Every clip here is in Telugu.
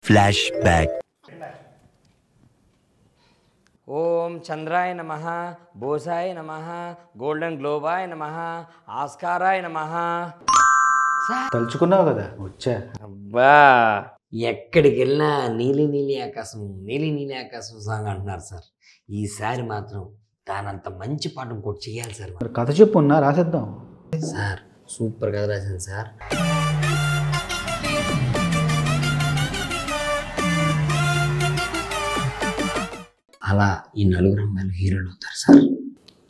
Flash back. ఓం చంద్రాయ నమః, బోసాయ నమః, గోల్డెన్ గ్లోబాయ నమః, ఆస్కారాయ నమః. తలుచుకున్నావు కదా వచ్చా. అబ్బా, ఎక్కడికి వెళ్ళినా నీలి నీలి ఆకాశం, నీలి నీలి ఆకాశం సాంగ్ అంటున్నారు సార్. ఈసారి మాత్రం దానంత మంచి పాట ఇంకోటి చేయాలి సార్. మరి కథ చెప్పున్నా రాసేద్దాం సార్. సూపర్ కథ రాసింది సార్. అలా ఈ నలుగురు అమ్మాయిలు హీరోలు అవుతారు సార్.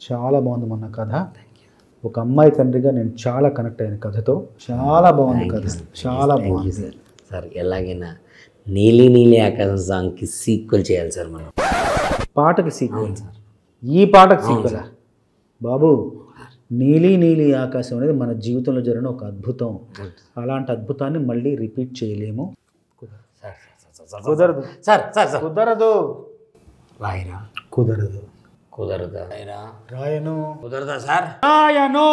చాలా బాగుంది మొన్న కథ. ఒక అమ్మాయి తండ్రిగా నేను చాలా కనెక్ట్ అయిన కథతో. చాలా బాగుంది కథ, చాలా బాగుంది సార్. సార్ ఎలాగైనా నీలి నీలి ఆకాశం సాంగ్కి సీక్వెల్ చేయాలి సార్ మనం. పాటకి సీక్వెల్ సార్. ఈ పాటకి సీక్వెల్ బాబు. నీలి నీలి ఆకాశం అనేది మన జీవితంలో జరిగిన ఒక అద్భుతం. అలాంటి అద్భుతాన్ని మళ్ళీ రిపీట్ చేయలేము. కుదరదు సార్. సార్ సార్ కుదరదు. రాయరా? కుదరదు. కుదరదా? రాయరా? రాయను. కుదరదా సార్? రాయను.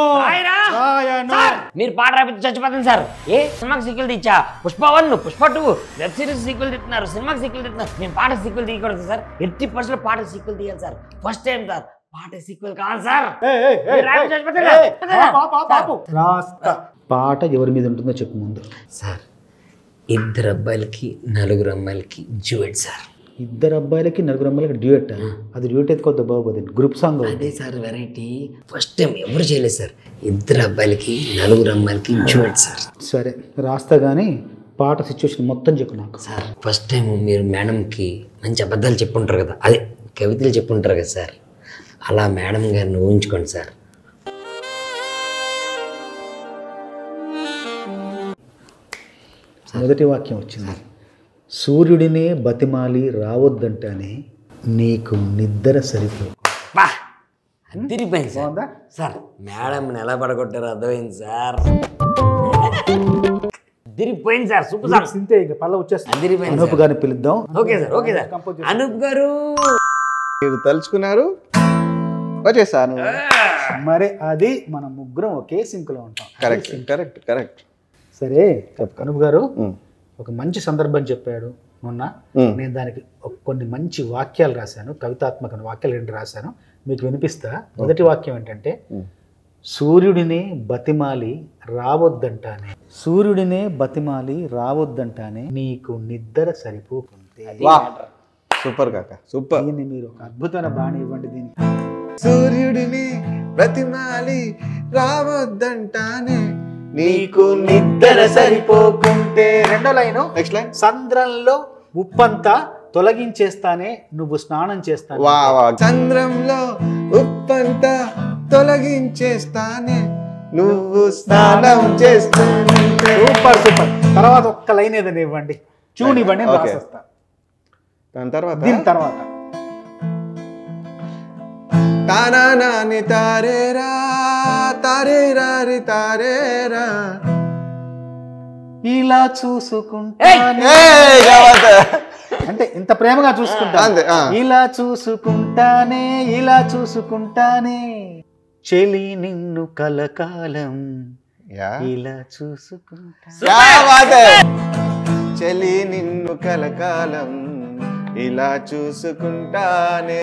రాయను. మీరు పాట రాపితే చచ్చిపోతుంది సార్. ఏ సినిమాకి సీక్వెల్ తెచ్చా? Pushpa 1, Pushpa 2 web series sequel తిట్టున్నారు, సినిమాకి సీక్వెల్ తిట్టున్నారు. మేము పాట సీక్వెల్ తీయకూడదు సార్. 80% పాట సీక్వెల్ తీయాలి సార్. ఫస్ట్ టైం సార్ పాట సీక్వెల్ కావాలి సార్. పాట ఎవరి మీద ఉంటుందో చెప్పు ముందు సార్. 2 అబ్బాయిలకి 4 అమ్మాయిలకి డ్యూయెట్ సార్. 2 అబ్బాయిలకి 4 అమ్మాయిలకి డ్యూయెట్. అది డ్యూయెట్ అయితే కొద్ది బాబు, అది గ్రూప్ సాంగ్. అదే సార్ వెరైటీ. ఫస్ట్ టైం ఎవరు చేయలేదు సార్. 2 అబ్బాయిలకి 4 అమ్మాయిలకి డ్యూయెట్ సార్. సరే రాస్తా కానీ పాట సిచ్యువేషన్ మొత్తం చెప్పు నాకు సార్. ఫస్ట్ టైం మీరు మేడంకి మంచి అబద్ధాలు చెప్పుంటారు కదా, అదే కవితలు చెప్పుంటారు కదా సార్. అలా మేడం గారిని ఊహించుకోండి సార్. మొదటి వాక్యం వచ్చింది. సూర్యుడినే బతిమాలి రావద్దంటానే నీకు నిద్ర సరిపో. అదిరిపోయింది సార్. సార్ మేడంని ఎలా పడగొట్టారో అర్థమైంది సార్. అదిరిపోయింది సార్. Super sir. సింతే ఇక పల్ల వచ్చేస్తుంది. అదిరిపోయింది. అనూప్ గారిని పిలుద్దాం. Okay sir. Okay sir. Anoop గారు మీరు తలుచుకున్నారు, వచ్చేసాను. మరి అది మన ముగ్గురం ఒకే సింక్లో ఉంటాం. Correct correct correct. సరే అనూప్ గారు ఒక మంచి సందర్భం చెప్పాడు మొన్న. నేను దానికి కొన్ని మంచి వాక్యాలు రాశాను, కవితాత్మక వాక్యాలు 2 రాశాను, మీకు వినిపిస్తా. మొదటి వాక్యం ఏంటంటే, సూర్యుడినే బతిమాలి రావద్దంటానే, సూర్యుడినే బతిమాలి రావద్దంటానే నీకు నిద్ర సరిపోకుంటే. సూపర్ కాక సూపర్. దీన్ని మీరు ఒక అద్భుతమైన బాణి ఇవ్వండి దీనికి. సూర్యుడిని బ్రతిమాలి రావద్దంటానే నీకు నిద్ర సరిపోకుంటే. రెండో లైను. Next line. సంద్రంలో ఉప్పంతా తొలగించేస్తానే నువ్వు స్నానం చేస్తాను. చంద్రంలో ఉప్పంతా తొలగించేస్తానే నువ్వు స్నానం చేస్తానే. Super super. తర్వాత ఒక్క లైన్ ఏదైనా ఇవ్వండి, చూని ఇవ్వండి, రాసేస్తా. దాని తర్వాత దీని తర్వాత తానాని తారేరా తారేరారి తారేరా ఇలా చూసుకుంటా అంటే ఇంత ప్రేమగా చూసుకుంటా. ఇలా చూసుకుంటానే, ఇలా చూసుకుంటానే చెలి నిన్ను కలకాలం, ఇలా చూసుకుంటా. చెలి నిన్ను కలకాలం ఇలా చూసుకుంటానే.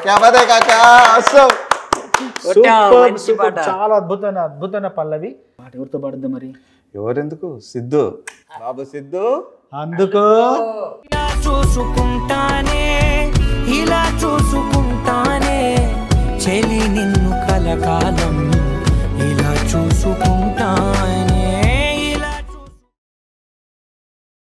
చాలా అద్భుతమైన పల్లవి. పాట ఎవరితో పాడుద్దాం మరి? ఎవరెందుకు? సిద్ధు బాబు. సిద్ధు అందుకో. ఇలా చూసుకుంటానే, ఇలా చూసుకుంటానే చెలి నిన్ను కలకాలం,